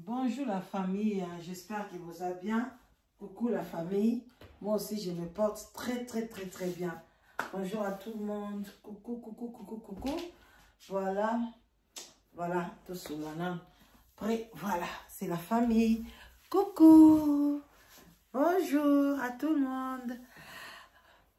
Bonjour la famille, j'espère que vous allez bien. Coucou la famille, moi aussi je me porte très bien. Bonjour à tout le monde, coucou. Voilà, tout sous après, voilà, c'est la famille. Coucou, bonjour à tout le monde.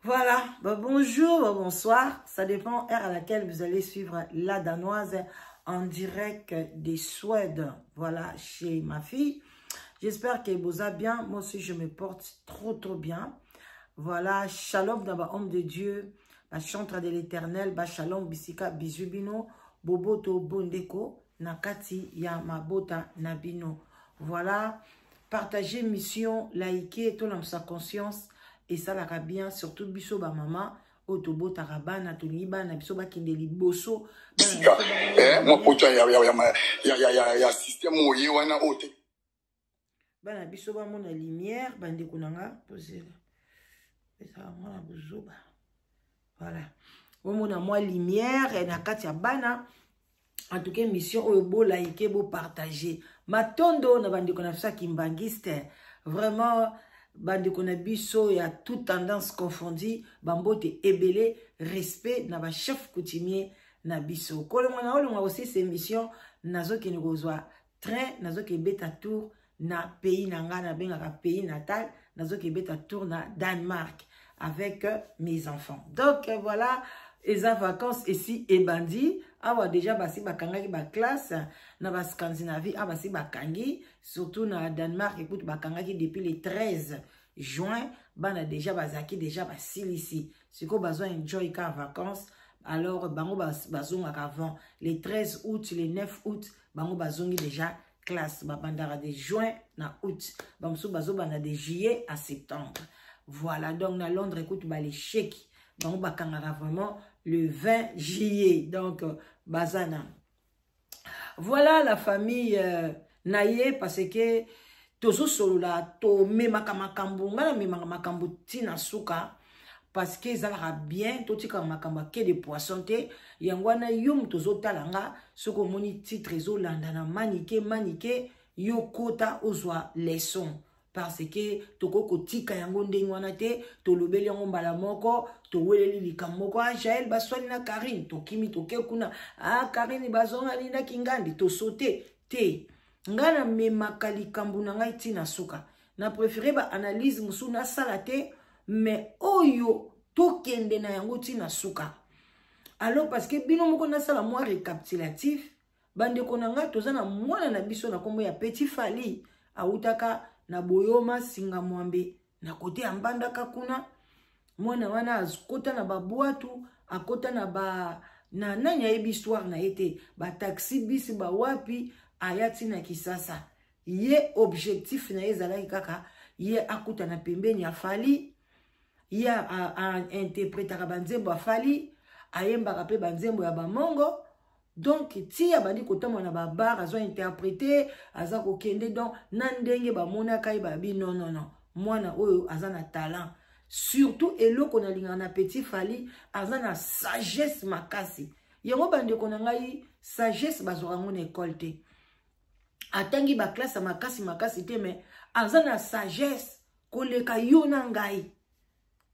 Voilà, bonjour, bonsoir, ça dépend de l'heure à laquelle vous allez suivre la Danoise en direct des Suède, voilà, chez ma fille. J'espère que vous allez bien, moi aussi je me porte trop bien. Voilà, shalom dans l'homme de Dieu, la chantre de l'éternel, shalom bisika bizubino, boboto bondeko, nakati ya mabota nabino. Voilà, partagez mission, likez, tout dans sa conscience. Et ça la bien, surtout biso ba maman, otobo tarabana, toniba, na biso ba kindeli boso. Moi pour toi, ya système oye wana ote. Bana biso ba mona lumière, bande kunanga, posé. Et ça mona bozoba. Voilà. Au mona moi lumière, et na kati ya bana. En tout cas, mission oyo bo like, bo partager. Matondo na bande kunafisa kimbangiste. Vraiment. Bande konabiso ya toute tendance confondue bambote ebele respect na ba chef coutumier na biso kolo mwana olonga aussi ces émissions nazo ki ngozwa train nazo ki beta tour na pays nanga na benga pays natal nazo ki beta tour na Danemark avec mes enfants. Donc voilà, les vacances ici et bandi awa déjà basi bakangaki ba classe na ba Scandinavie abasi bakangi surtout na Danemark écoute bakangaki depuis le 13 juin bana déjà bazaki déjà basili ici siko bazo enjoy ka vacances alors bango bazonga avant le 13 août le 9 août bango bazongi déjà classe babandara de juin na août bamso bazo bana de juillet à septembre. Voilà, donc na Londres écoute ba les chèques bango bakangara vraiment le 20 juillet. Donc, Bazana. Voilà la famille Naye parce que tozo solo la to me makamakambu ngala me makamakambu tina suka parce que ça bien to tika makamba ke de poisson te yangwana yum tozo talanga soko moni titre zo landana manike yokota ozwa leçon. Parce que toko kotika yango ndengwana te to lobeli yango mbala moko to weleli likamoko Jael baswani na Karine to kimi to kekuna Karine bazonga linda kingandi to sote te ngana memaka likambu na ngai tina suka na préféré ba analyse musuna salate mais oyo to kende na yango tina suka. Alors parce que bino moko na sala moi récapitulatif bande konanga tozana mwana na biso na kombo ya Petit Fali autaka na boyoma singa mwambe na kote ambanda kakuna mwana wana azkota na babwatu akota na ba na nanya yebi histoire na ete ba taxi bisi ba wapi ayati na Kisasa ye objectif na ezalaki kaka ye akuta na pembeni ya Fali ye a interprétaka banzembo ya Fali ayembaka pe banzembo ya bamongo. Donc, si abandi kotama na ba bar azo interpréter aza ko kende donc nandenge ba mona kai babi non mwana oyo azana talent surtout eloko na linga na Petit Fali azana sagesse makasi yango bande ko na ngai sagesse bazora ngone école te atangi ba classe makasi te mais azana sagesse koleka yo na ngai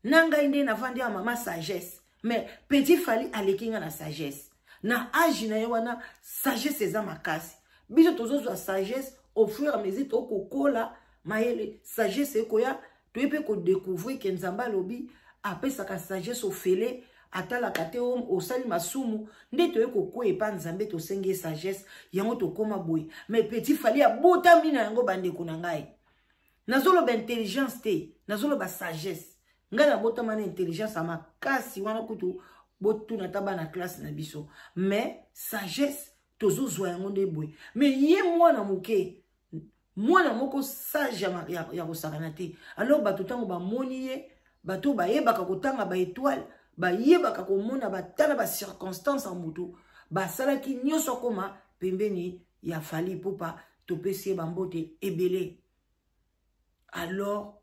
nde na vandi ya mama sagesse mais Petit Fali alekinga na sagesse. Na âge na yewana sagesse eza makasi biso tozo sagesse au fur et à mesure to kokola mayele sagesse ekoya to epe ko découvrir que nzamba lobi apesa ka sagesse ofele atala kate o sali masumu nde to ekoko epa nzambe to senge sagesse yango to koma boy. Mais Petit Fali abota mina yango bande kunangai nazolo ba intelligence te nazolo ba sagesse ngana bota mana intelligence amakasi wana kutu botu na taba na classe na biso mais sagesse tozo zwa yango nde boy. Mais ye mwana muke mwana moko sage ya kosakana te alors bato tango bamoni ye bato bayebaka kotanga ba étoile bayebaka komona batala ba circonstance en mutu basalaki nyonso koma pembeni ya Fali popa topesi bambote ebele. Alors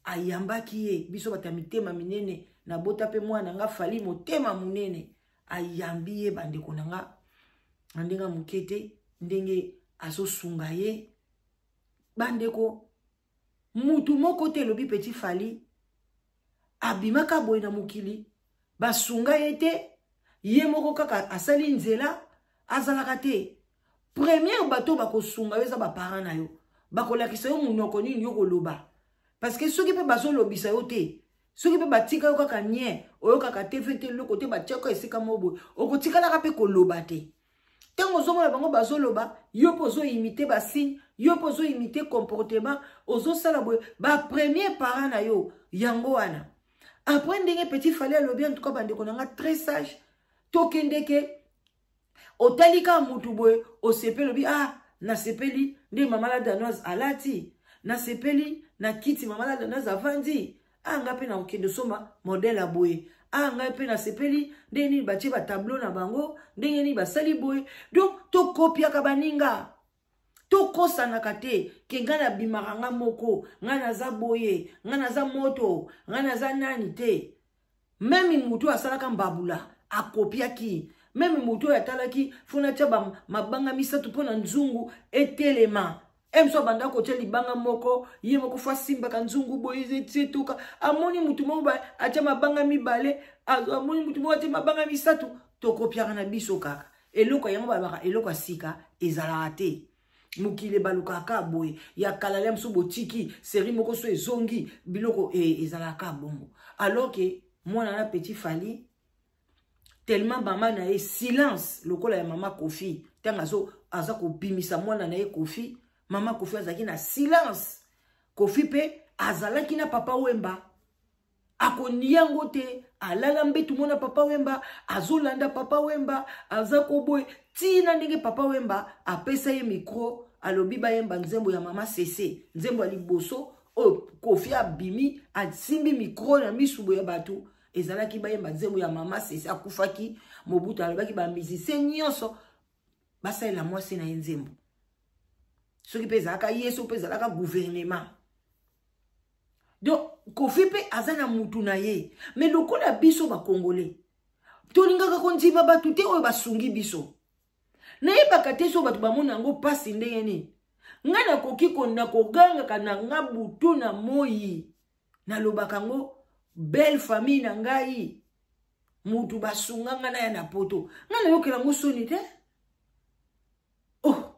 ayambaki ye biso batamitema minene na bota pe mwana nga Fali motema munene ayambi ye bande konanga ndenga mukete ndenge aso sunga ye bandeko mutu moko te lobi Petit Fally abimaka boye na mokili basunga yete ye moko kaka asali nzela azalaka te premier bato bakosunga eza ba parents na yo bakolakisa yo munoko nini yo koloba parce que soki pe bazolobisa yo te soki pe batika yo kaka nye oyo kaka te fete loko te batiaka esika mobo okotikalaka pe koloba te tango ozomona bango bazoloba yo po ozoimite basigne yo po ozoimite comportement ozosala boye bapremier parent na yo yango wana après ndenge Petit Fally alobi en tout cas bandeko nanga très sage tokendeke otalika mutu boye osepeli nasepeli nde mama la danoise alati nasepeli na kiti mama la danoise avandi nga pe na okende soma modèle a boye nga pe nasepeli nde nini batie ba tableau na bango ndenge nini basali boye donc to kopiaka baninga to kosanaka te ke nga na bimaka nga moko nga naza boye nga naza moto nga naza nani te meme mutu asalaka mbabula akopiaki meme mutu atalaki fona tia mabanga misatu pona nzungu etelema emso banda ko tia libanga moko ye moko fa simba ka nzungu boye tituka amoni mutu moko atia mabanga mibale amoni mutu moko atia mabanga misatu to kopiaka na biso kaka eloko yango babaka eloko asika ezalaka te mukile balukaka boye ya kalale mso botiki seri moko so ezongi biloko ezalaka bongo alors que mwana na Petit Fally tellement maman na ye silence lokola ya mama Kofi tanga zo aza ko bimisa mwana na ye Kofi mama Kofi azaki na silence Kofi pe azalaki na papa Wemba akoniyango te alala mbetu mona papa Wemba azolanda papa Wemba azako boy tina ndenge papa Wemba apesa ye micro alobi bayemba nzembo ya mama Cece nzembo ya liboso o Kofi abimi asimbi micro na misubo ya batu ezalaki bayemba nzembo ya mama Cece akufaki Mobutu alobaki ba musicien nyonso basalela mwasi na nzembo soki pe ezalaka yeso pe ezalaka gouvernement donc Kofi pe azana mutu na ye mais lokola biso ba congolais tolingaka konziba batu te oyo basungi biso na yebaka te so batu bamona yango pasi ndenge nini nga nakoki kona kogangaka na nga butu na moyi nalobaka ngo belle famille na ngai mutu basunga nga na ya na poto nga nayokela ngo soni te oh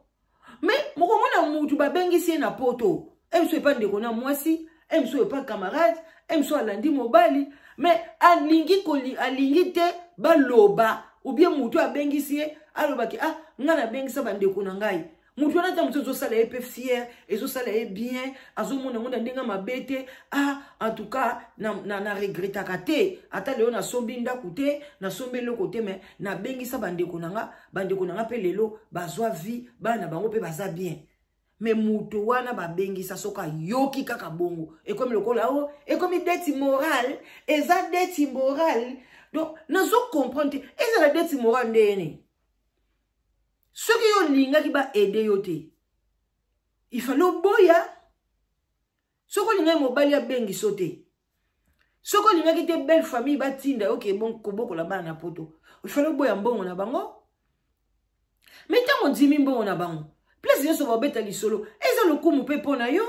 mais moko mona mutu babengisi ye na poto emso epa ndeko na mwasi emso epa camarade emso alandi mobali mais alingi te baloba ou bien mutu abengisi ye alobaki nga na bengisa bandeko na ngai mutu wana ta mutu ezosala ye pe fier ezosala ye bien azomona ngo na ndenga mabete en tout cas na regretaka te ata lelo nasombi ndaku te nasombi eloko te mais na bengisa bandeko na nga pe lelo bazwa vie bana bango pe baza bien mais mutu wana babengisa soka yoki kaka bongo ekomi lokola ekomi dette morale eza dette morale donc nazo comprendre eza la dette morale ndene soki yo lingaki ba aider yo te il fallait boya soko lingaki mobali ya bengi sote soko lingaki te belle famille batinda ok bon koboko la bana na poto il fallait boya mbongo na bango mais tango ndimi mbongo na bango place yo so babeta lisolo eza lokumu pe pona yo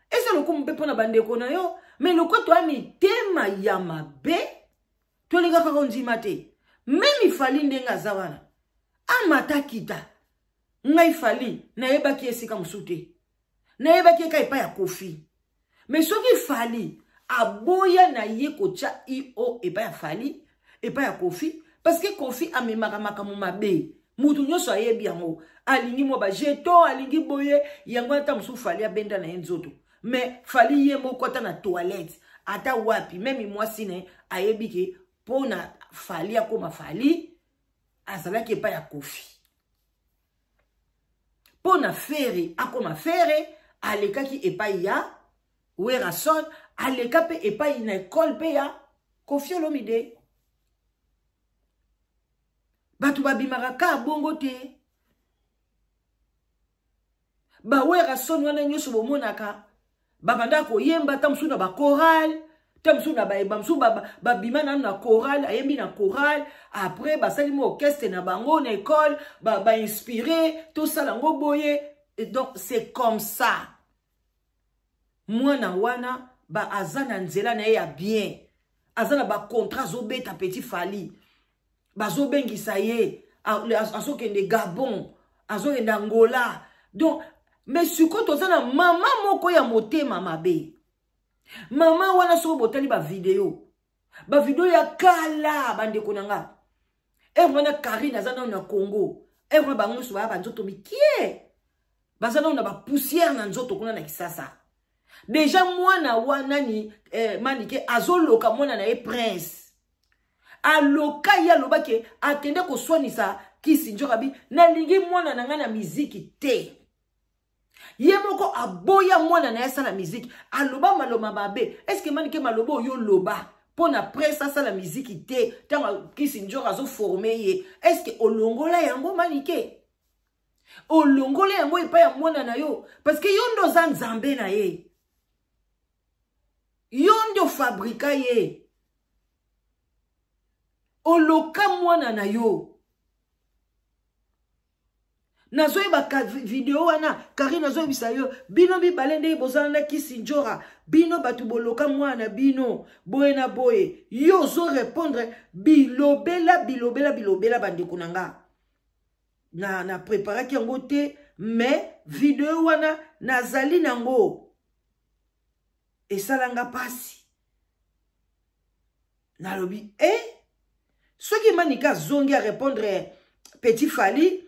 eza lokumu pe pona bandeko na yo mais lokoto ami tema ya mabe to lingaka ko ndima te même Fally ndenga zawana amata kita ngai Fally na yebaki esika musute na yebaki ka epa ya Kofi mais soki Fally aboya na ye kocha io epa ya Fally epa ya Kofi parce que Kofi amemaka makamu mabe mutu nyoso ayebi yango alingi mo ba jeto alingi boye yango ata musu Fally abenda na nzoto mais Fally ye moko ata na toilette ata wapi même mwasi ne ayebi ke pona Fally akoma Fally azalaki epa ya Kofi pona fere akoma fere alekaki epa ya Werason aleka pe epa na école pe ya Koffi Olomide batu babimaka ka bongo te ba Werason wana nyoso bomonaka babanda koyemba tamsu na ba chorale tamsu na ba msu babima na chorale ayembi na chorale après basali mo orchestre na bango na école ba inspiré tout ça lango boye et donc c'est comme ça mwana wana ba azana nzela na ya bien azana ba contrat zobeta Petit Fally bazobengisa ye azokende Gabon azokende Angola donc mais siko tozana mama moko ya motema mabe mama wana so botali ba video ya kala bande konanga wana Karine azana na Congo wana bango so ba nzoto mikie bazana na ba poussière na nzoto kuna na Kisasa déjà mwana wana ni manike azoloka mwana na prince aloka ya lobake atende ko swanisa Kisi Njokabi na lingi mwana na ngana miziki te ye moko aboya mwana na yasa la miziki aloba maloma babe est-ce que manike malobo yo loba pona presse sa la miziki te tanga Kisi Njoka zo formé ye est-ce que olongola yango manike olongola yango epa ya mwana na yo parce que yo ndo za nzambe na ye yo ndo fabrika ye oloka mwana na yo nazoe ba video wana Karine nazoe bisayo bino bi balende bozana na Kisi Njoka bino batu boloka mwana bino boye na boye yo zo répondre bilobela bande kunanga na préparer ki yango te mais video wana nazali nango esalanga pasi nalobi ceux qui manika zongi à répondre Petit Fally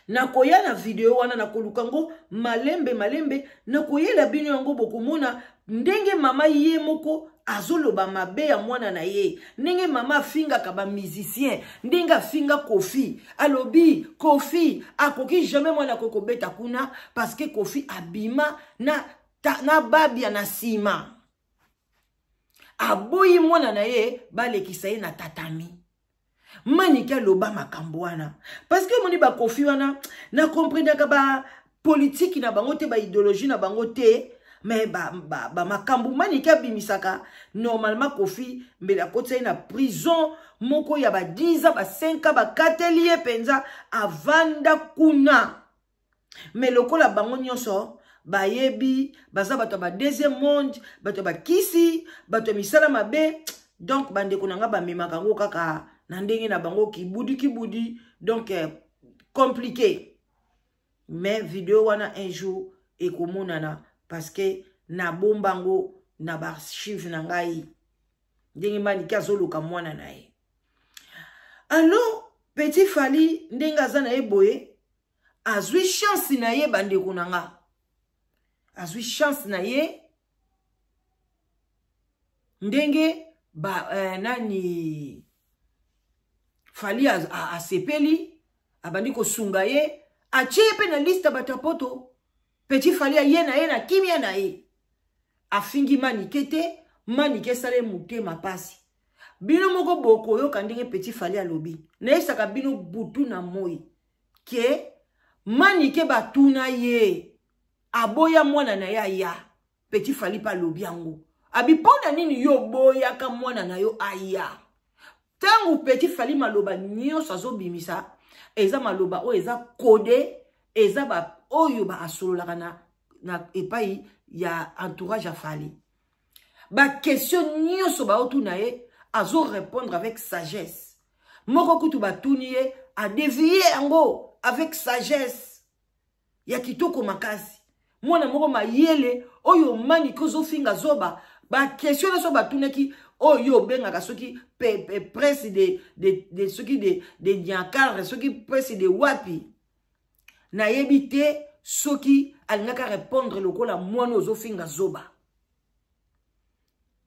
nakoya na video wana nakolukango malembe nakoyela bino yango bokomona ndenge mama ye moko azoloba mabe ya mwana na ye ndenge mama finga kaba musicien ndenge finga Kofi alobi Kofi akoki jamais mwana kokobeta kuna parce que Kofi abima na babia na sima aboyi mwana na ye balekisa ye na tatami manike loba makambo wana parce que moni ba Kofi wana na comprendre ka ba politique na bango te ba idéologie na bango te mais ba makambo manike bimisaka normalement Kofi mbela kotsa na prison moko ya ba 10 ans ba 5 ans ba katelie penza avanda kuna mais lokola bango nyonso bayebi baza bato ba deuxième monde bato ba kisi bato misala mabe donc bande kunanga ba memaka ngo kaka na ndenge na bango kibudi donc compliqué mais vidéo wana un jour ekomonana parce que na bombango na ba archive na ngai ndenge mani kazoluka mwana na ye alors Petit Fally ndenge aza na ye boye azwi chance na ye bande kunanga azwi chance na ye ndenge nani Fally asepeli abandi ko sunga ye achepe na liste batapoto Petit Fally ye na kimia na ye afingi manike sale mutema pasi bino moko boko yo kandenge Petit Fally alobi na esaka bino butu na moi ke manike batuna ye aboya mwana na ya Petit Fally pa lobi yango abipona nini yo boya ka mwana na yo aya tangu Petit Fally maloba nyonso azobimisa eza maloba o eza codé eza ba oyo ba asololaka na epai ya entourage à Fally ba question nyonso ba otuna ye azo répondre avec sagesse moko kutu batuni ye a dévier yango avec sagesse ya kitoko makasi mwana moko mayele oyo mani kozo finga zoba ba question na so batunaki oyo benga soki presse de soki de Nyankara soki presse de wapi na yebite soki alingaka répondre lokola mwana ozo finga zoba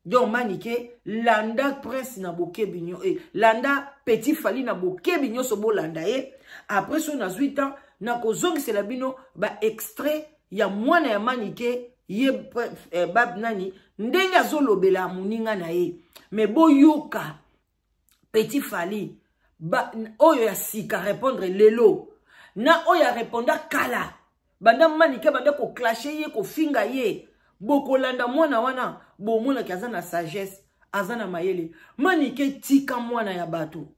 donc manike landa presse na boke binyo landa Petit Fally na boke binyo so bo landa ye après so na 8 ans na kozongisela bino ba extrait ya mwana ya manike ye bab nani ndenge azolobela muninga na ye mais boyoka Petit Fally oyo ya sika répondre lelo na oyo ya répondre kala banda manike banda ko clasher ye ko finga ye bokolanda mwana wana bomona ki aza na sagesse aza na mayele manike tika mwana ya batu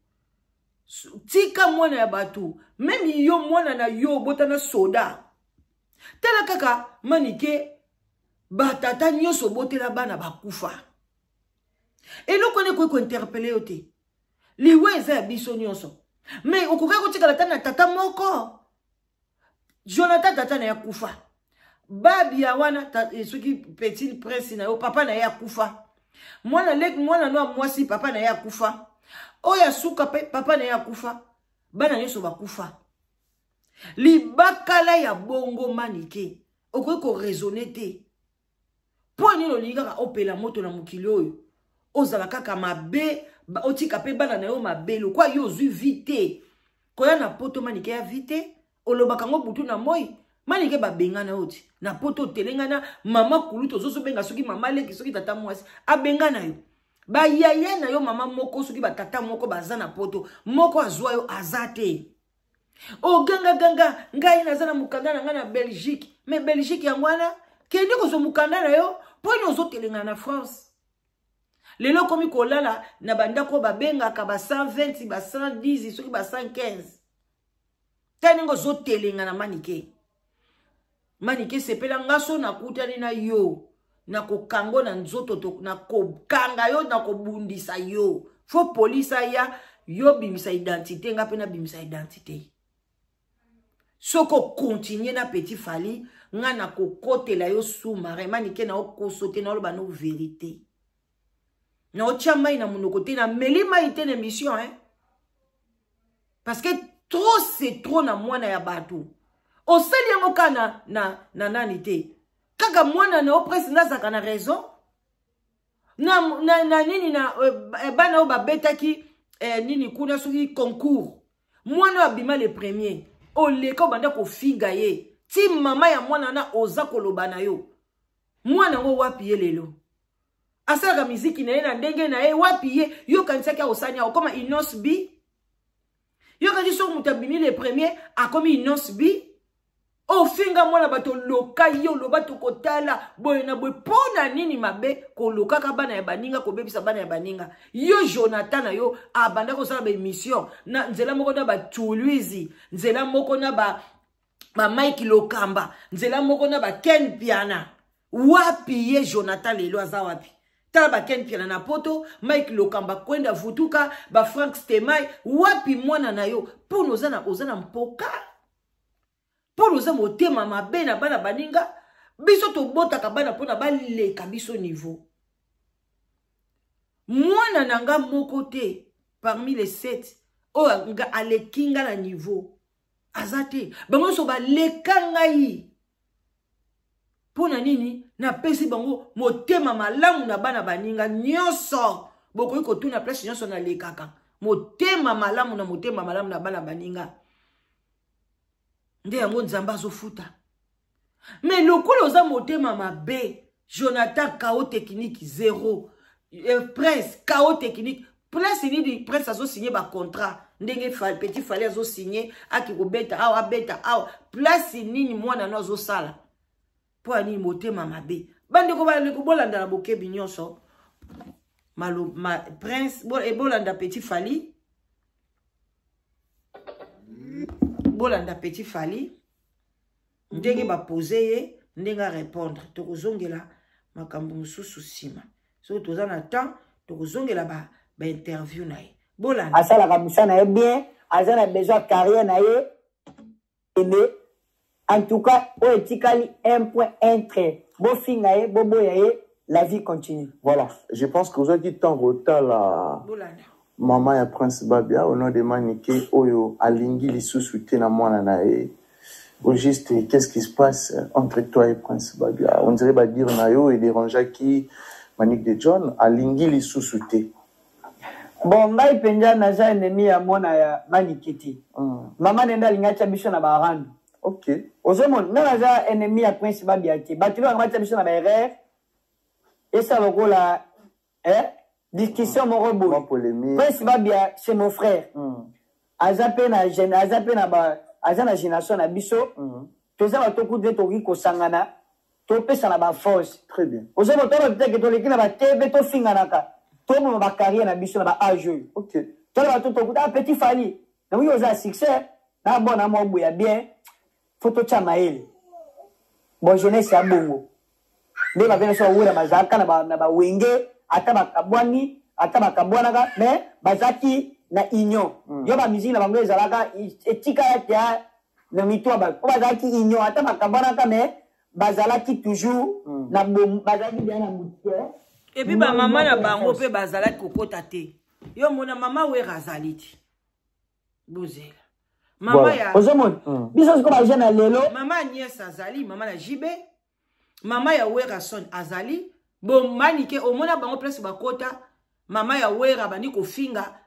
même yo mwana na yo botana soda tela kaka manike batata nyonso botela bana bakufa eloko ne ko interpeller yo te liwe eza ya biso nyonso mais okoka kotikala ta na tata moko Jonathan tata na ya kufa babi ya wana soki petit prince na yo papa na ya kufa mwana no mwasi papa na ya kufa oya suka pe papa na ya kufa bana nyonso bakufa libakala ya bongo manike okoki ko raisonner te po nini olingaka opela moto na mokili oyo ozala kaka mabe otika pe bana na yo mabelo kwa yo ozwi vite koya na poto manike ya vite olobaka ngo butu na moi manike babengana oti na poto telengana mama kuluto zoso benga soki mama leki soki tata mwasi abengana yo ba yaya na yo mama moko soki ba tata moko baza na poto moko azwa yo azate o ganga ngai nazana mukanda na ngana Belgique mais Belgique yangwana kende ko zo mukanda na yo po nyozo telengana na France lelo komi kolala na bandako babengaka ba 120 ba 110 soki ba 115 tani ngo zo telengana manike sepela ngaso na kutani na yo na kokango na nzoto to na kokanga yo na kobundisa yo fo polisa ya yo bimisa identité nga pe na bimisa identité soko continuer na Petit Fally nga na kokotela yo sous-marin manike na okosote na loba no vérité na ochama ina munoko te na melima ite na mission parce que trop c'est trop na mwana ya batu oseli yango kana na nani te kaka mwana na oppresse nazaka na raison na nini na bana o babetaki nini kuna soki concours mwana abima le premier oleka banda ko finga ye ti mama ya mwana na oza koloba na yo mwana ngo wapi ye lelo asalaka miziki na ye na ndenge na ye wapi ye yo kanisaki osanya okoma Inos B yo kadi so mutabimi le premier akomi Inos B ofinga mwana bato loka yo loba to kotala boye na boye pona nini mabe koloka ka bana ya baninga ko bebisa bana ya baninga yo Jonathan na yo abanda ko sala ba émission na nzela moko na ba Toulouse nzela moko na ba Mike Lokamba nzela moko na ba Ken Piana wapi ye Jonathan lelo aza wapi tala ba Ken Piana na poto Mike Lokamba kwenda vutuka ba Frank Stemai wapi mwana na yo pono ozana mpoka pono za motema mabe na bana baninga biso to botaka bana pona baleka biso niveau mwana nanga moko te parmi les 7 o nga alekinga na niveau azate bango so baleka ngai pona nini na pesi bango motema malamu na bana baninga nyonso bokoyi kotuna place nyonso na lekaka motema malamu na bana baninga nde yango nzamba azofuta mais lokolo za motema mabe Jonathan KO technique 0 Prince KO technique Prince ni Prince azo signer ba contrat ndenge Petit Fally azo signer akikobeta awa beta awa place nini mwana no azo sala po ani motema mabe bande ko ba ko bolanda na bokebi nyonso Prince bolanda Petit Fally bolanda Petit Fally ndenge ba poser ye ndenge répondre to kozongela makambo mususu sima so toza na temps to kozongela ba interview na ye bolanda asala ka musana ye bien azana besoin carrière na ye en tout cas o etikali 1.1 trait bo finga ye bo boya ye la vie continue. Voilà, je pense que vous avez dit tant retard la bolanda maman ya Prince Babia au nom de Manike Oyo alingi lisusu te na mwana na ye. Au juste qu'est-ce qui se passe entre toi et Prince Babia? On dirait ba dire na yo et déranger qui Manique de John alingi lisusu te. Bon ngai penja na ja ennemi ya mwana ya Manike te. Mama nenda linga cha biso na barandu. OK. Ozomon na ja ennemi ya Prince Babia te. Batilo ngwa cha biso na ba erreur. Et ça lokola discussion mon robot. Prince Babia c'est mon frère. Azape na jeune, azape na ba azana génération na biso. Toza ba toku de toki ko sangana. To pesa na ba force. Très bien. Ozo moto ba teke to leki na ba tebe to fingana ka. To mo ba carrière na biso na ba âge. OK. To ba to toku da Petit Fally. Na oui oza succès. Na bon na mo buya bien. Photo cha maele. Bon jeunesse ya bongo. nde ba benso wura bazaka na ba wenge ata bakabwani ata bakabwanaka mais bazaki na union yo ba musique na bango ezalaka etika ya na mitwa ba ko bazaki union ata bakabwanaka mais bazalaki toujours na bazalaki bien na mutie et puis ba maman na bango pe bazalaki kokota te yo mona mama wera azaliti bozela mama ya ozomona biso siko ba jeune lelo mama Agnès azali mama na Jibe mama ya wera son azali bon manike omona bango place bakota mama ya wera bani kofinga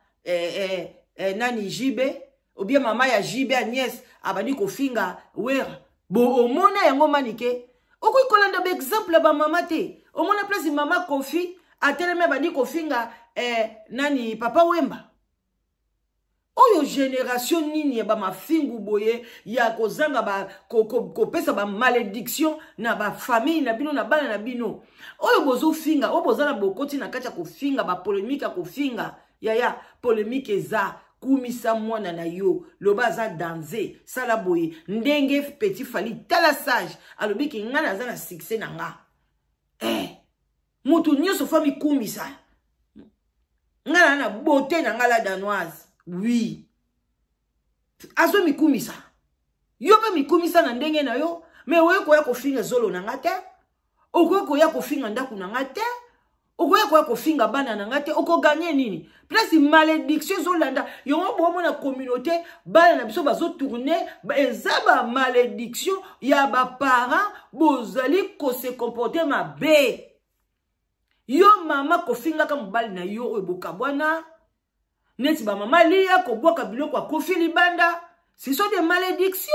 nani Jibe ou bien mama ya Jibe Agnès abani kofinga wera bo omona yango manike okoy kolanda ba exemple ba mama te omona place mama Kofi ateleme bani kofinga nani papa Wemba oyo génération nini ba mafingu boye ya kozanga ba kopesa ba malédiction na ba famille na bino na bana na bino oyo bozo finga oyo bozala bokoti na kacha kofinga ba polémique kofinga ya polémique eza kumisa mwana na yo loba za danser sala boye ndenge Petit Fally tala sage alobi ki ngana za na succès na nga mutu nyoso fami kumisa ngana na beauté na ngala danoise oui azo mikumisa yo pe mikumisa na ndenge na yo mais oyo koya kofinga zolo na ngate okoya koya kofinga ndaku na ngate okoya koya kofinga bana na ngate oko gagner nini place malédiction zolanda yo bomo na communauté bana na biso bazo tourner ezaba malédiction ya ba parents bozali ko se comporter mabe yo mama kofinga ka mobali na yo oyo bokabwana neti ba mama lia ko boka biloko kwa Kofi libanda ce sont des malédictions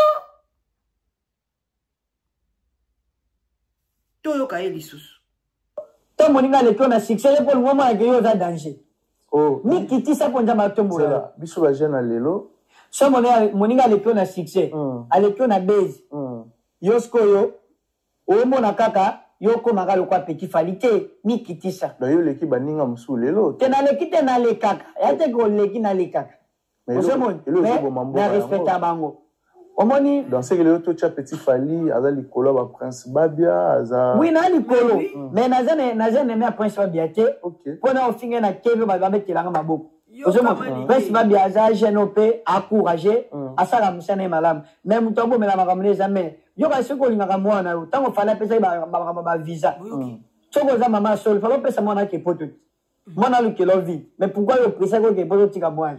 toyo ka elisusu to moninga le to na succès le pour moment ya yo za danger oh ni kiti sa ponja matombola biso ba jeune lelo so moninga le to na succès ale to na base yo skoyo o mona kaka yoko magalo kwa Petit Fally te ni kitisa ba yo leki baninga musu lelo te na le kaka yate ko leki na le kaka osemo na respecta bango omoni dans ce que le to cha Petit Fally azali kolo ba Prince Babia aza oui na likolo mais nazane me Prince Babia te pona ofinga na kebe ba metelanga maboko osemo Prince Babia aza jeune pe encourager asala musana malam même mutombo mela makamune jamais yo ka seko lingaka mwana yo tango fala pesa ba visa soko za mama sol fala pesa mwana ke poto mwana lukelo vie mais pourquoi yo pesa ko ke poto tika mwana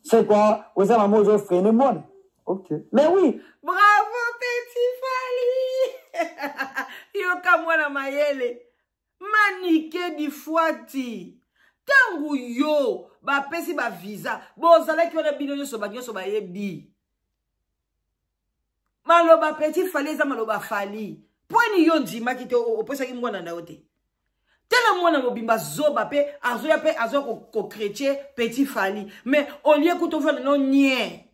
c'est quoi oza maman ozo freiner mwana ok mais oui bravo Petit Fally yo ka mwana mayele manike di fuati tangu yo ba pesi ba visa bozala ki ona bino nyoso ba yebi maloba Petit Fally eza maloba Fally poni yo ndima kite opesa ki mwana na yote tela mwana mobimba zoba pe azo ko chrétien Petit Fally mais on lieu kuto fa no nie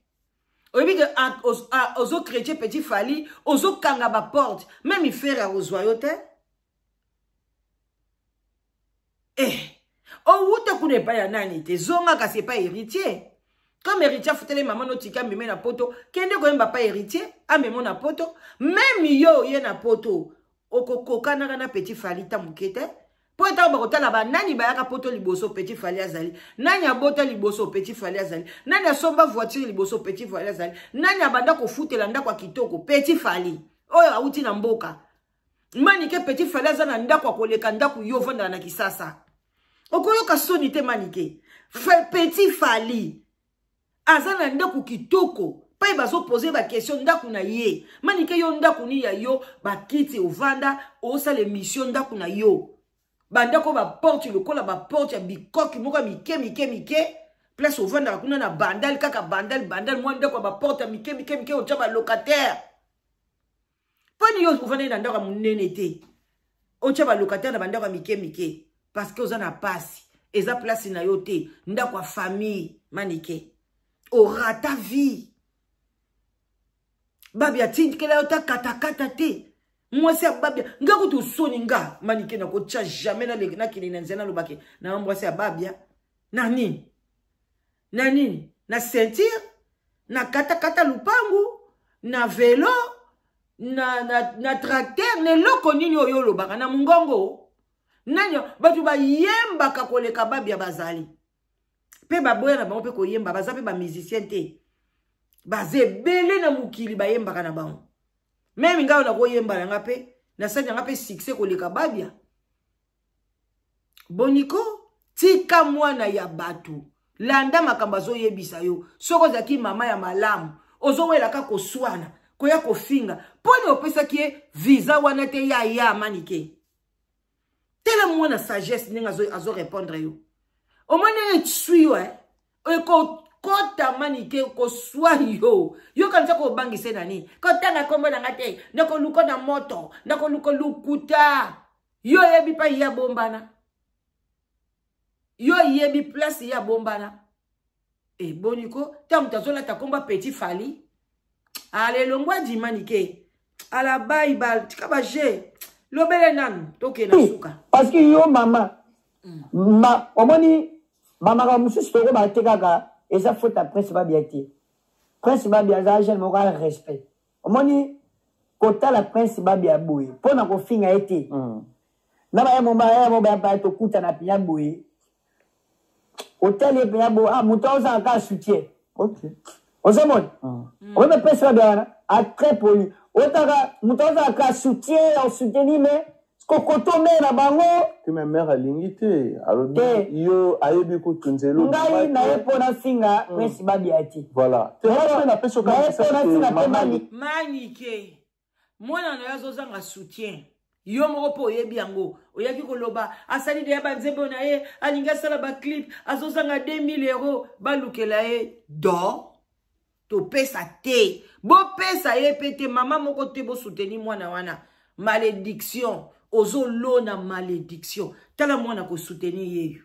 obi que ozo chrétien Petit Fally ozo kanga ba porte même il fait ozoyote o wuta kune pa ya nani te zonga ka c'est pas héritier. Comme héritier futele maman no tika meme na poto kende ko yemba pa héritier amemo na poto même yo ye na poto okokoka na Petit Fally ta mukete po eta ba kotala ba nani ba yaka poto liboso Petit Fally azali nani abota liboso Petit Fally azali nani asomba voiture liboso Petit Fally azali nani abanda ko futela ndako kitoko Petit Fally oyo auti na mboka manike Petit Fally azana ndako koleka ndako yo vanda na kisasa okoyoka soni te manike Petit Fally azana ndaku kitoko pa bazo poser ba question ndaku na ye manike yo ndaku ni ya yo ba kiti ovanda osa le mission ndaku na yo bandako ba porte lokola ba porte ya bikoki moko mike place ovanda kuna na bandal kaka bandal mo ndako ba porte mike o tshaba locataire pani yo ovanda na ndako munene te o tshaba locataire na bandako mike parce que ozana pasi eza place na yo te ndako ya famille manike aura ta vie babia tindikela yo ta kata te moi c'est babia nga kutu soni nga manike na ko tcha jamais na kini na nzena lobake na moi c'est babia na nini na ceinture na kata lupangu na vélo na tracteur ne loko nini oyo lobaka na mungongo nani batu ba yemba ka koleka babia bazali pe baboya na bango pe ko yemba baza pe ba musicien te baze belé na mukili ba yemba kana bango même ngao na ko yemba na ngape na sanya ngape succès koleka babia boniko tika mwana ya batu landa makamba zo yebisa yo soko zaki mama ya malamu ozo wela ka koswana koya kofinga poni opesa kie visa wana te ya manike tele mwana sagesse ninga azo répondre yo o mwana tsui ouais ko kota manike ko swa yo kanza ko bangise nani ko tanga kombo na ngate ndako luko na moto ndako luko lukuta yo yebi pa ya bombana yo yebi place ya bombana e boniko ta mutazola ta komba petit fali ale longwa di manike ala baibal tikaba je lobele nan toke na suka parce que yo mama omoni mama ka mususu toko ba tekaka eza faute prince babiati prince babia za jeune mo ka respect omoni kota la prince babia boye pona ko finga ete na ba mo ba to kuta na pia boye hotel e pia bo mutoza ka soutien OK ozomoni on me prince babia a très poli otaka mutoza ka soutien au soutenir mais kokoto mera bango que ma mère a lingité alors yo ayebi ko tunzelo ngai na epona singa prince babiati voilà te na peso ka manike mwana na yazo zanga soutien yo moko po yebi yango oyaki koloba asali de ba nzembo na ye alinga sala ba clip azozanga 2000 € balukela ye do to pesa te bo pesa ye pete mama moko te bo soutenir mwana wana malédiction ozo lona malédiction tala mwana ko soutenir yeyo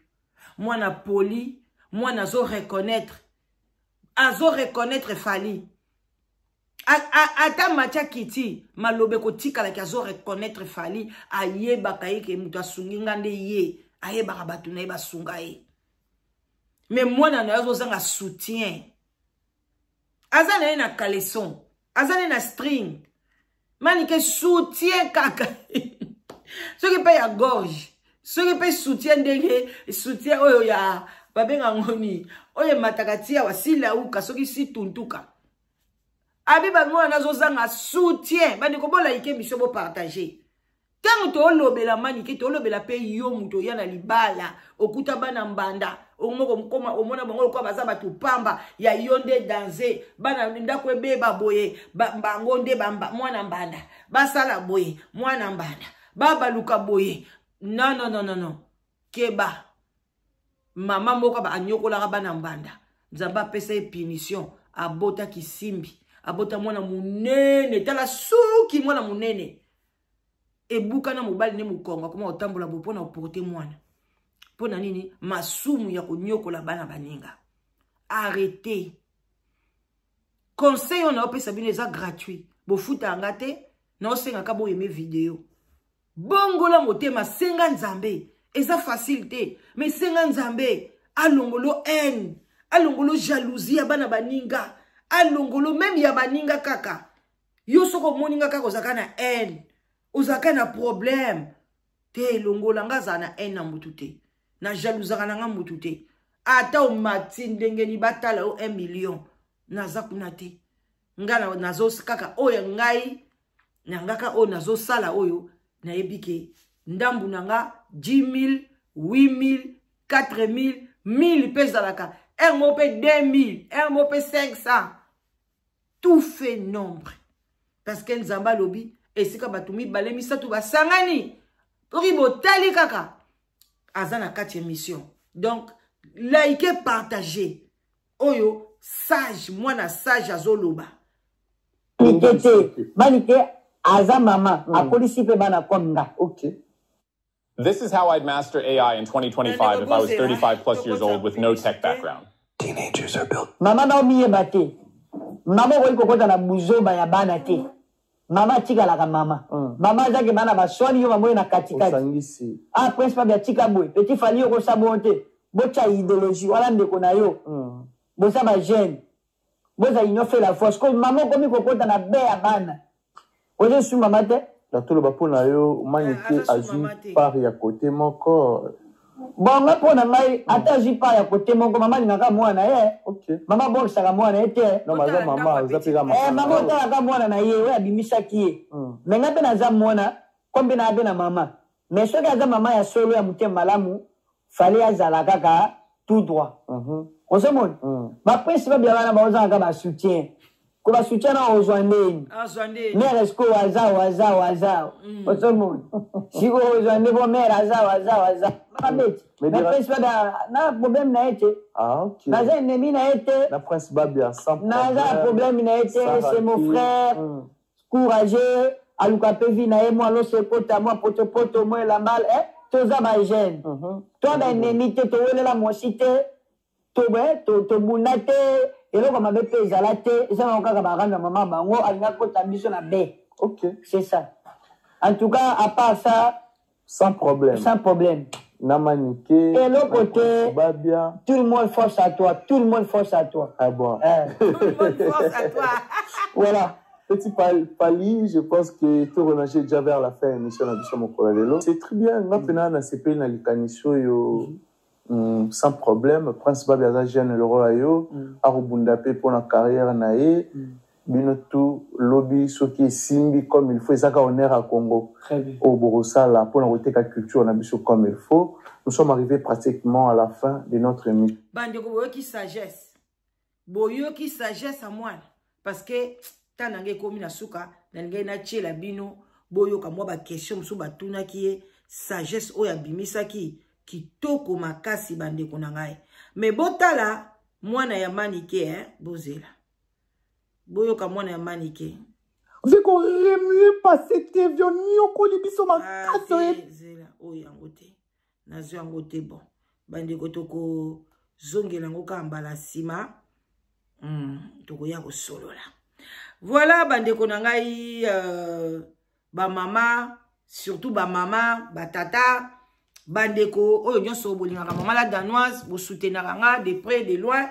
mwana poli mwana azo reconnaître fali ata macha kiti malobe ko tikala ki azo reconnaître fali ayeba kayeke mutu asungi ngande ye ayeba batu na yeba sunga ye mais mwana na azo zanga soutien azana na caleçon azana na string manike soutien kaka ce qui paye à gorge ce qui paye soutien ndenge soutien oyo ya babenga ngoni oyo matakatia wasila uka soki si tuntuka abi bangwa nazo zanga soutien bandi ko bola ike biso bo partager tango to lobela manike to lobela pe yo muto yana libala okuta bana mbanda omoko mkoma omona bango kwa baza batu pamba ya yonde danser bana ndako ebeba boye bango nde bamba mwana mbanda basala boye mwana mbanda baba luka boye non keba mama moko ba anyokola bana mbanda nzamba pesa e punition abota kisimbi abota mwana munene tala suki mwana munene ebuka na mobali ne mukonga kuma otambola bo pona oporter mwana pona nini masumu ya konyokola bana baninga arrêtez conseil on a opesa bino eza gratuit bo futa ngate na osenga ka bo yeme vidéo bongola motema senga nzambe eza facilité mais senga nzambe alongolo haine alongolo jalousie ya bana baninga alongolo même ya baninga kaka yo soko moninga kaka ozaka na haine ozaka na problème te longola ngaza na haine na mutu te na jalousaka na nga mutu te ata o mati ndenge ni batala o 1 million naza kuna te ngana nazo kaka oyo ngai nyangaka o nazo sala oyo na ebike ndambu nanga 10 000 8 000 4 000 1000 pesa laka un mot pe 2000 un mot pe 500 tout fait nombre parce que nzamba lobi esika batumi balemi satu basangani ribo tali kaka azana 4 émission donc like partager oyo sage mwana sage azoloba manike aza mama akolisi pe bana konga. OK. This is how I'd master AI in 2025 if I was 35 plus years old with no tech background. Teenagers are built. Mama na omiye bate. Mama ko ikokota na buzoba ya bana te. Mama tika la ka mama. Mama zake bana basoni yo mamoye na katikati. Osangisi. Ah prince pa bia tika boy. Petit fali yo ko sabonte. Bocha idéologie wala ndeko na yo. Bosa ba jeune. Bosa inyo fait la force ko mama ko mi kokota na be ya bana. Oje su mama te. La tolo ba pona yo manike azu par ya côté moko. Bon nga pona ngai ata ji pa ya côté moko mama lingaka mwana ye. OK. Mama bokisaka mwana ye te. Non maza mama azapika mama. Mama otalaka mwana na ye oyo abimisaki ye. Mais nga mpe naza mwana kombe na abe na mama. Mais soki aza mama ya solo ya motema malamu fallait azala kaka tout droit. Osomoni baprince babia bana baozalaka basoutien ko basoutien na ozwa ndeni mere esko waza osomoni siko ozwa nde bo mere aza babeti baprince babia na problème na ete naza ennemi na ete na prince babia sans naza problème na ete c'est mon frère courageux aluka pe vi na ye moi lose kota moi poto moi la mal toza ba jeune to ba ennemi te to welela mosi te to bunda te eloko mabe pe ezala te ezala kaka baranda mama bango alinga kota biso na be. OK, c'est ça. En tout cas à part ça sans problème na manique et l'autre côté babia tout le monde force à toi ah bon tout le monde force à toi voilà. Petit Pali, je pense que tout renager déjà vers la fin de l'émission de Mokolalelo. C'est très bien. Maintenant, on a CP dans les canisso sans problème. Prince Babia jeune le roi yo, Arubundape pour la carrière nae, binotu lobby soki simbi comme il faut. Ça honneur à Congo. Très bien. Au Borossa là pour la culture on a biso comme il faut. Nous sommes arrivés pratiquement à la fin de notre émission. Bande boyo qui sagesse à moi parce que tanange komi na suka nange na chela bino boyo ka mwa ba question so batuna ki sagesse o ya bimisaki kitoko makasi bande kona ngai mais botala mwana ya manike bozela boyo ka mwana ya manike vous qu'on remue passer TV nyoko libiso makasi zela o yango te nazo yango te bon bande kotoko zongela ngo ka mbala sima toko ya ko solola. Voilà, bandeko nangai, ba mama, surtout ba mama, ba tata, bandeko, oyo nyonso bolinga mama la danoise, bo soutenaka nga de près de loin.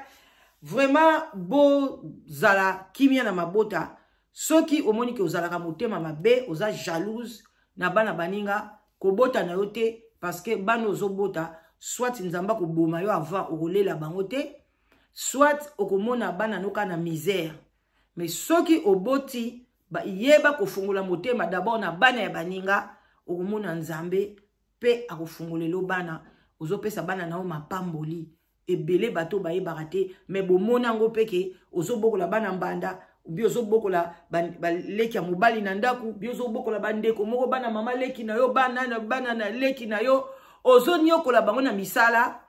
Vraiment bo zala kimia na mabota. Soki omoni ke ozalaka motema mabe, oza jalouse na bana baninga ko bota na yote parce que bano ozobota soit nzamba ko boma yo avant okolela bango te, soit okomona bana noka na misère. Mais soki oboti ba yeba kofungula motema d'abord na bana ya baninga okomona nzambe pe akofungulelo bana ozopesa bana nao mapamboli ebele bato ba yeba te mais bomona ngo peke ozobokola bana mbanda bi ozobokola ba leki ya mobali na ndaku bi ozobokola bandeko moko bana mama leki na yo bana na leki na yo ozonyokola bango na misala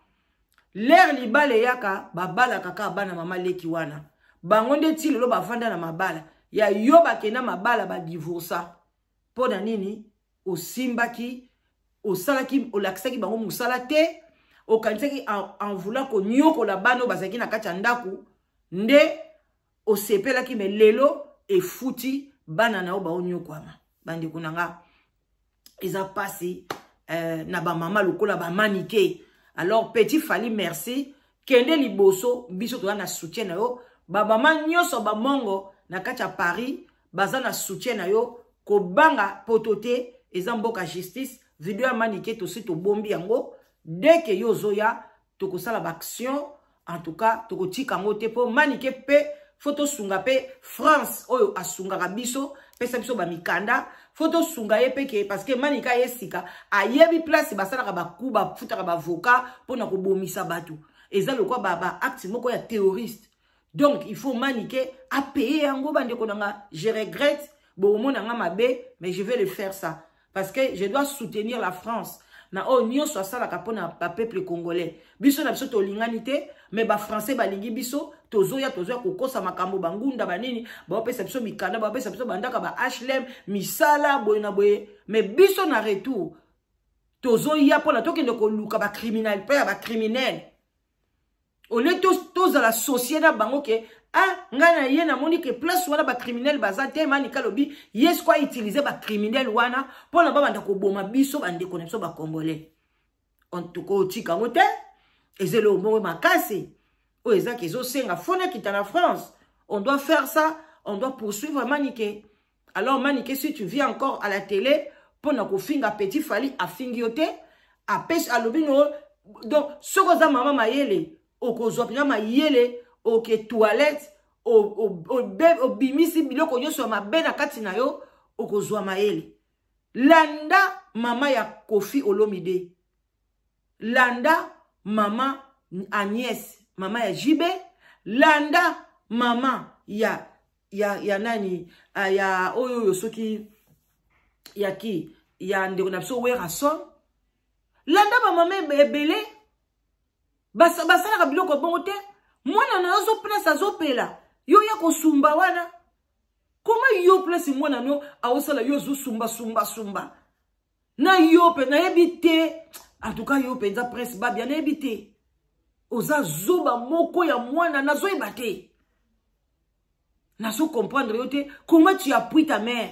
l'air libale yaka babala kaka bana mama leki wana bango nde ti lelo bavanda na mabala ya yo bakenda mabala ba divorça pona nini osimbaki osalaki olakisaki bango musala te okanisaki en voulant ko nyokola bano bazaki na kati ya ndaku nde osepelaki me lelo efuti bana na o ba onyokwama bandi kunanga eza pasi na ba mama lokola ba manike. Alors petit Fally merci kende liboso biso to na soutien na yo baba man nyoso ba mongo na kati ya Paris baza na soutien na yo ko banga potote eza mboka justice video ya manike to sito bombi yango dès que yo zoya to ko sala ba action en tout cas to ko tika ngote po manike pe photo sunga pe France oyo asunga ka biso pesa biso ba mikanda photo sunga ye peke parce que manika yesika ayebi place basala ka ba kuba futa ka ba avocat pona ko bomisa batu eza lokwa ba acte moko ya terroriste. Donc, il faut maniquer à payer en gros, je regrette, bon, mais je vais le faire ça. Parce que je dois soutenir la France. Na union soit ça la capone peuple congolais. Biso na biso to linganité, mais ba français ba lingi biso, tozoya kokosa makambo bangunda banini, ba pesa biso mikanda, ba pesa biso bandaka ba HLM, misala boyna boye. Mais biso na retour, tozoya pona tokende ko luka ba criminel, ba criminel. On est tous à la société bango ke ngana yena moni ke place wana ba criminel bazate mani kalobi yes quoi utiliser ba criminel wana pona ba banda ko boma biso bande connexion ba congolais en tout cas tika ngote ezelo mo makasi o ezaki zo senga fona kita na France on doit faire ça on doit poursuivre manike Alors, Maniké, si tu viens encore à la télé, pour nous finga petit fali a fingioté, a pêche à l'obino. Donc, ce que ça maman mayele, au kozopina mayele, au ke toilette, au bimisi bilo konyo sur ma bena katina yo, au kozwa mayele. Landa mama ya Kofi Olomide. Landa mama Agnès, mama ya Jibe. Landa mama ya nani, ya oyo soki ya ki, ya ndeko na biso wera son. Landa mama ebele. Basala ka biloko bongo te. Mwana na ozo place azopela. Yo ya kosumba wana. Comment yo place mwana no awosala yo zo sumba. Na yo pe na ebite. En tout cas yo penza prince ba bien ebite. Oza zoba moko ya mwana na zo ebate. Na zo comprendre yo te comment tu appuies ta mère.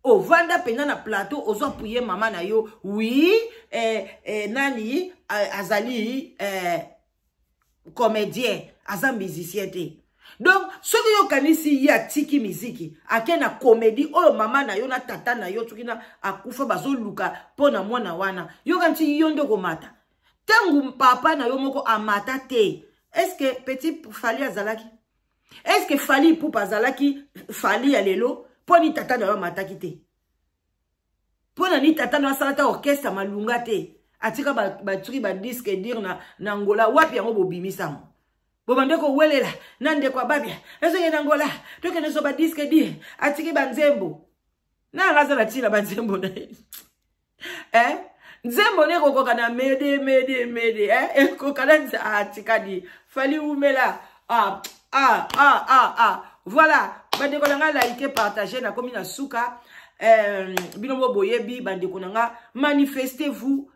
O vanda pena na plateau ozo appuyer maman na yo. Oui, nani azali comédien, aza musicien te. Donc, ce que yo kanisi ya tiki miziki, ake na comédie, oyo mama na yo na tata na yo, tukina akufa bazo luka, pona mwana wana. Yo kanti yondo komata. Tengu papa na yo moko amata te. Est-ce que petit Fali azalaki? Est-ce que Fali poupa azalaki Fali ya lelo? Poni tata na yo mataki te. Pona ni tata na yo salata orchestre malunga te. Atika baturi ba disque dire na Angola wapi yango bobimisa mo. Bobandeko welela nande kwa babia. Ezo ye na Angola toke nezo ba disque dire atiki banzembo. Na ngaza na tina banzembo na. Nzembo ne kokoka na mede kokana atika di Fali umela. Voilà, bandeko nanga like partager na komi na suka binombo boyebi bandeko nanga manifestez-vous.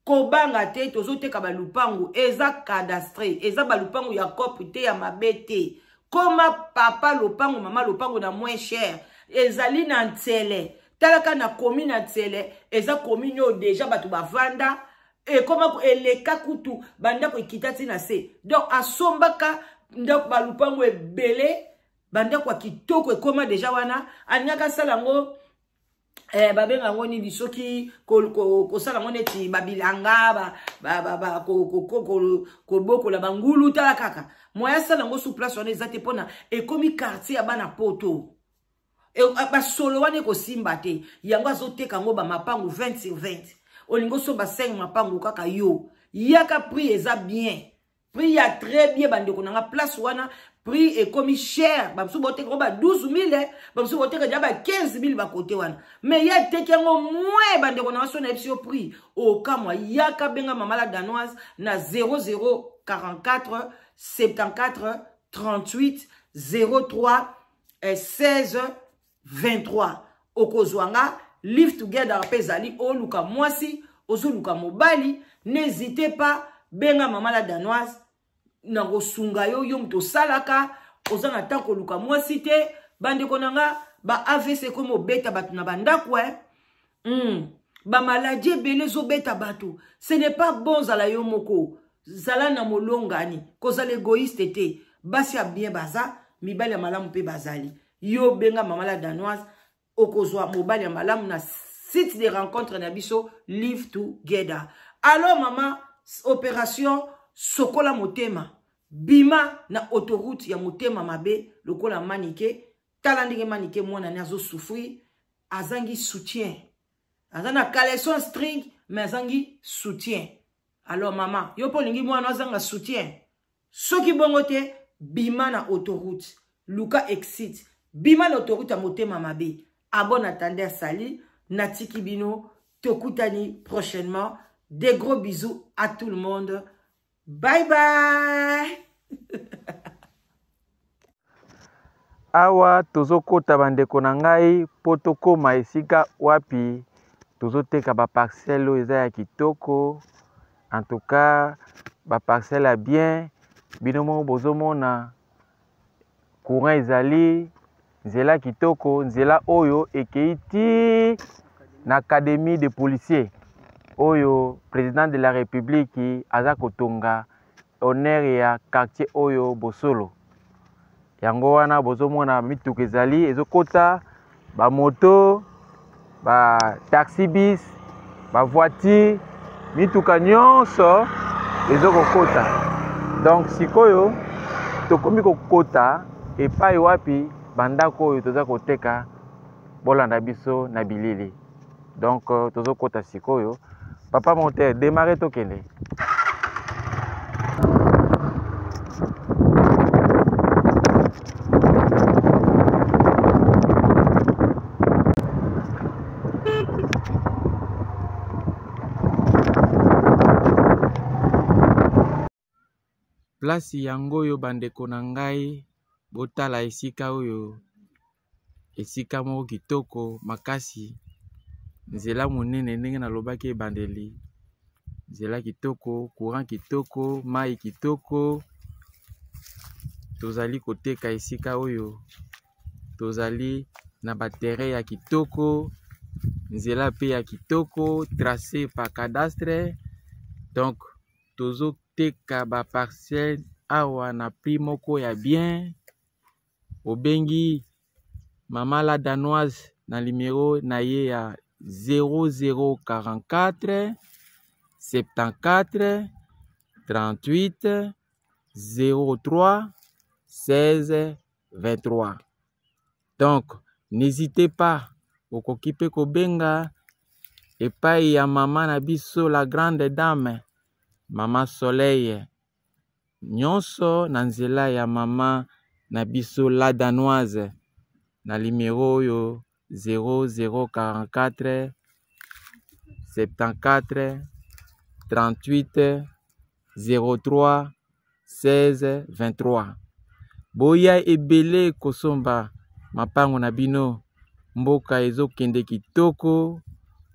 Kobanga te tozote ka balupangu eza cadastre eza balupangu ya kopute ya mabete koma papa lopangu mama lopangu na moins cher ezali na ntele talaka na komi na ntele eza komi nyo deja batu bavanda e koma eleka kutu banda ko ikitati na se donc asombaka ndako balupangu ebele banda kwa kitoko ekoma deja wana anyaka salango babenga ngoni bisoki ko sala ngone ti babilanga ko boko la bangulu ta kaka moya sala ngo sous place on ezate pona e komi quartier ya bana poto e ba solo wane ko simba te yango azoteka ngo ba mapangu 20/20 olingo so ba 5 mapangu kaka yo yaka prix eza bien prix ya très bien bande ko nanga place wana prix est comme cher bamsu bote ko ba 12,000 bamsu bote ko ba 15,000 ba côté wana mais ya teke ngo moins bande ko na so na epsio prix au kamwa yaka benga mama la danoise na 0044 74 38 03 16 23 okozwanga live together pezali oluka mwasi ozoluka mobali n'hésitez pas benga mama la danoise na kosunga yo yo mto salaka ozanga tanko luka mwasi te bande konanga ba AVC komo beta batu na bandakwa ba maladie belé zo beta batu ce n'est pas bon zala yo moko zala na molongani koza l'égoïste te basi ya bien baza mibali ya malamu pe bazali yo benga mama la danoise okozwa mobali ya malamu na site de rencontre na biso live together. Alors maman opération sokola motema bima na autoroute ya motema mabe lokola manike tala ndenge manike mwana nazo souffrir azangi soutien azana caleçon string mais azangi soutien. Alors maman yo polingi mwana azanga soutien soki bongo te bima na autoroute luka exit bima na autoroute ya motema mabe abon attendez à sali natiki bino tokutani prochainement. Des gros bisous à tout le monde. Bye bye. Awa tozokota bandeko na ngai po tokoma esika wapi tozoteka ba parcelle eza ya kitoko. En tout cas ba parcelle a bien binomo bozomona courant ezali nzela kitoko nzela oyo ekeiti na académie de policiers. Oyo président de la République aza kotonga honneur ya quartier oyo Bosolo yango wana bozomona mituka ezali ezokota ba moto, ba taxi bis, ba voiture, mituka nyonso ezokokota. Donc sikoyo tokomi kokota epai wapi bandako oyo toza koteka bolanda biso na bilili. Donc tozokota sikoyo. Papa monteur, démarrer tokende. Place yango oyo bandeko na ngai botala esika oyo esika moko kitoko makasi nzela monene ndenge nalobaki ebandeli nzela kitoko courant kitoko mai kitoko tozali koteka esika oyo tozali na baterrain ya kitoko nzela pe ya kitoko tracé par cadastre. Donc tozoteka ba parcelle awa na prix moko ya bien. Obengi mama la danoise na numéro na ye ya 0044 74 38 03 16 23. Donc n'hésitez pas okoki pe kobenga epai ya mama na biso la grande dame Mama Soleil nyonso na nzela ya mama na biso la danoise na numéro oyo 0044 74 38 03 16 23. Boya ebele kosomba mapango na bino, mboka ezokende kitoko,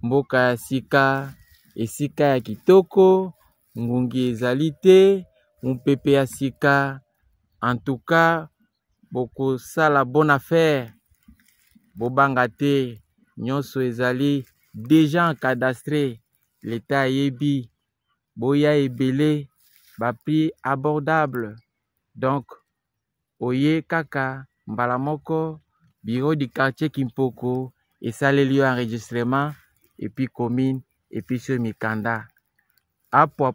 mboka ya sika, esika ya kitoko, ngungi ezali te, mpepe ya sika. En tout cas, boko sala bonne affaire, bobanga te, nyonso ezali déjà encadastré, l'état yebi, boya ebele, ba prix abordable. Donc, oye kaka, mbala moko, bureau du quartier Kimpoko, et ça les lieux enregistrement, et puis commune, et puis sur Mikanda. Apoi.